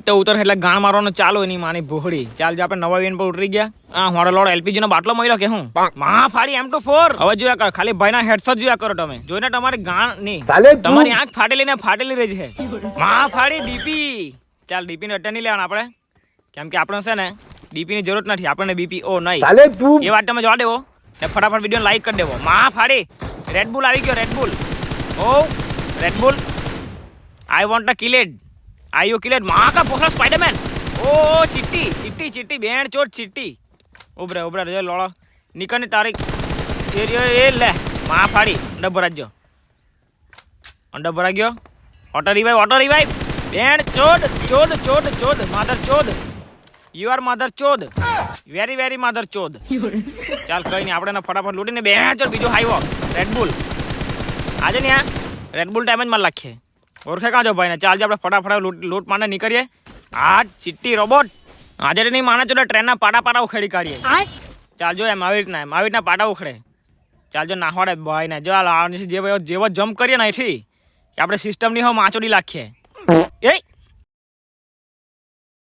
તો ઉતર એટલે ગાણ મારવાનો ચાલુ એની માની ભોહડી. ચાલ જે આપણે નવા વેન પર ઉતરી ગયા. હા હોડે લોડ એલપીજી નો બાટલો મળ્યો કે હું માં ફાડી M24. હવે જોયા કર ખાલી ભાઈના હેડશોટ જોયા કરો તમે. જોઈને તમારી ગાણ ની તમારી આંખ ફાટેલી ને ફાટેલી રહી છે. માં ફાડી ડીપી. ચાલ ડીપી ને અટે નહીં લેવાનું આપણે, કેમ કે આપણે છે ને ડીપી ની જરૂરત નથી આપણને બીપી ઓ નહીં. એ વાત તમે જોવા દેવો ને ફટાફટ વિડીયો લાઈક કરી દેવો. માં ફાડી રેડબુલ આવી ગયો. Red Bull oh Red Bull I want a killed. Are you killed? माँ का पोस्टर स्पाइडरमैन. ओ चिट्टी चिट्टी चिट्टी बैंड चोट चिट्टी. उबरे रे लोड़ा निकलने तारीख ये ले माँ फाड़ी अंडर भरा गयो ऑटो रिवाइव बैंड चोद चोद चोद चोद मदर चोद यू आर मदर चोद वेरी वेरी मदर चोद. ચાલ કઈ નહીં આપણે ફટાફટ લૂટીને બેન્ડ ચોદ બીજો હાઈવો રેડબુલ આજે ને આ રેડબુલ ટાઈમ જ માર લાખીએ ઓળખે કાં જો ભાઈ ને. ચાલ જે આપણે ફટાફટ લૂંટ માને નીકળીએ. આ ચિટ્ટી રોબોટ આજે નહીં માને ચોડે ટ્રેનના પાટા ઉખેડી કાઢીએ. ચાલ જો એમ આવી રીતના પાટા ઉખડે. ચાલ જો નાખવાડે ભાઈ ને જો જેવો જમ્પ કરીએ ને અહીંથી આપણે સિસ્ટમની હો માચોડી લાખીએ. એ